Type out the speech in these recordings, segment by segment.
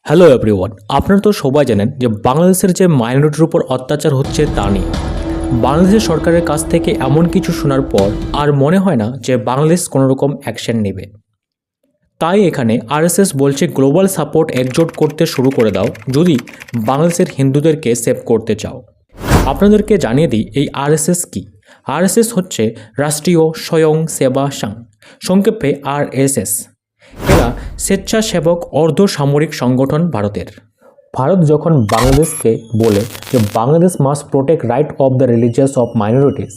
Hello everyone, আপনারা তো সবাই জানেন যে বাংলাদেশের যে মাইনরিটির উপর অত্যাচার হচ্ছে তা নিয়ে বাংলাদেশের সরকারের কাছ থেকে এমন কিছু শোনার পর আর মনে হয় না যে বাংলাদেশ কোনো রকম অ্যাকশন নেবে। তাই এখানে আরএসএস বলছে গ্লোবাল সাপোর্ট একজোট করতে শুরু করে দাও যদি বাংলাদেশের হিন্দুদেরকে সেভ করতে চাও। আপনাদেরকে জানিয়ে দিই এই আরএসএস কি। আরএসএস হচ্ছে রাষ্ট্রীয় স্বয়ং সেবা সংঘ, সংক্ষেপে আরএসএস। এরা স্বেচ্ছাসেবক অর্ধসামরিক সংগঠন ভারতের। ভারত যখন বাংলাদেশকে বলে যে Bangladesh must protect right of the religious of minorities,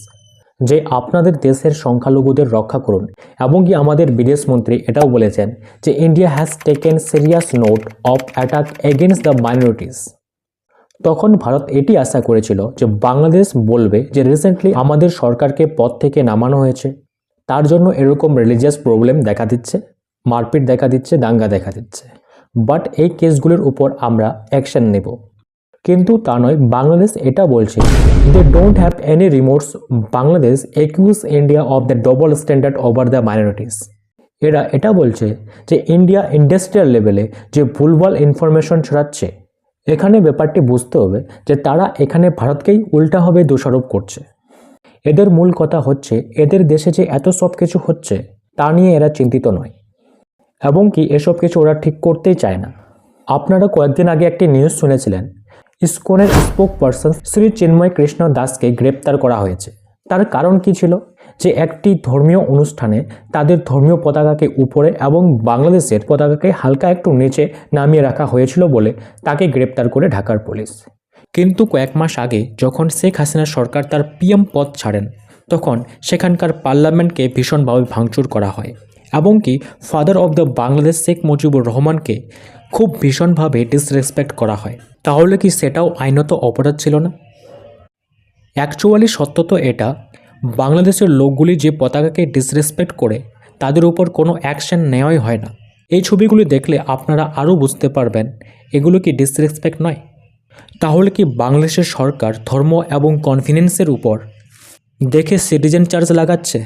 যে আপনাদের দেশের সংখ্যালঘুদের রক্ষা করুন, এবং কি আমাদের বিদেশমন্ত্রী এটাও বলেছেন যে India has taken serious note of attack against the minorities. তখন ভারত এটি আশা করেছিল যে বাংলাদেশ বলবে যে রিসেন্টলি আমাদের সরকারকে পদ থেকে নামানো হয়েছে, তার জন্য এরকম রিলিজিয়াস প্রবলেম দেখা দিচ্ছে, মারপিট দেখা দিচ্ছে, দাঙ্গা দেখা দিচ্ছে, বাট এই কেসগুলোর উপর আমরা অ্যাকশন নেব। কিন্তু তা নয়, বাংলাদেশ এটা বলছে they don't have any remorse. Bangladesh accuse India of the double standard over the minorities. এরা এটা বলছে যে ইন্ডিয়া ইন্ডাস্ট্রিয়াল লেভেলে যে ভুলভাল ইনফরমেশন ছড়াচ্ছে, এখানে ব্যাপারটি বুঝতে হবে যে তারা এখানে ভারতকেই উল্টাভাবে দোষারোপ করছে। এদের মূল কথা হচ্ছে এদের দেশে যে এত সব কিছু হচ্ছে তা নিয়ে এরা চিন্তিত নয়, এবং কি এসব কিছু ওরা ঠিক করতেই চায় না। আপনারা কয়েকদিন আগে একটি নিউজ শুনেছিলেন, ইসকনের স্পোক পারসন শ্রী চিন্ময় কৃষ্ণ দাসকে গ্রেপ্তার করা হয়েছে। তার কারণ কি ছিল? যে একটি ধর্মীয় অনুষ্ঠানে তাদের ধর্মীয় পতাকাকে উপরে এবং বাংলাদেশের পতাকাকে হালকা একটু নিচে নামিয়ে রাখা হয়েছিল বলে তাকে গ্রেপ্তার করে ঢাকার পুলিশ। কিন্তু কয়েক মাস আগে যখন শেখ হাসিনা সরকার তার পিএম পদ ছাড়েন, তখন সেখানকার পার্লামেন্টকে ভীষণভাবে ভাঙচুর করা হয়, এবং কি father of the Bangladesh Sheikh Mujibur রহমানকে খুব ভীষণভাবে ডিসরেসপেক্ট করা হয়। তাহলে কি সেটাও আইনত অপরাধ ছিল না? অ্যাকচুয়ালি সত্য তো এটা, বাংলাদেশের লোকগুলি যে পতাকাকে ডিসরেসপেক্ট করে তাদের উপর কোনো অ্যাকশন নেওয়াই হয় না। এই ছবিগুলি দেখলে আপনারা আরও বুঝতে পারবেন এগুলো কি ডিসরেসপেক্ট নয়। তাহলে কি বাংলাদেশের সরকার ধর্ম এবং কনফিডেন্সের উপর দেখে সিটিজেন চার্জ লাগাচ্ছে?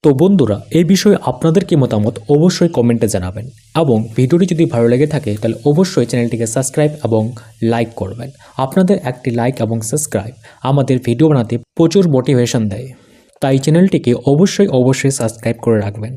তো বন্ধুরা, এই বিষয়ে আপনাদের কি মতামত অবশ্যই কমেন্টে জানাবেন, এবং ভিডিওটি যদি ভালো লেগে থাকে তাহলে অবশ্যই চ্যানেলটিকে সাবস্ক্রাইব এবং লাইক করবেন। আপনাদের একটি লাইক এবং সাবস্ক্রাইব আমাদের ভিডিও বানাতে প্রচুর মোটিভেশন দেয়, তাই চ্যানেলটিকে অবশ্যই সাবস্ক্রাইব করে রাখবেন।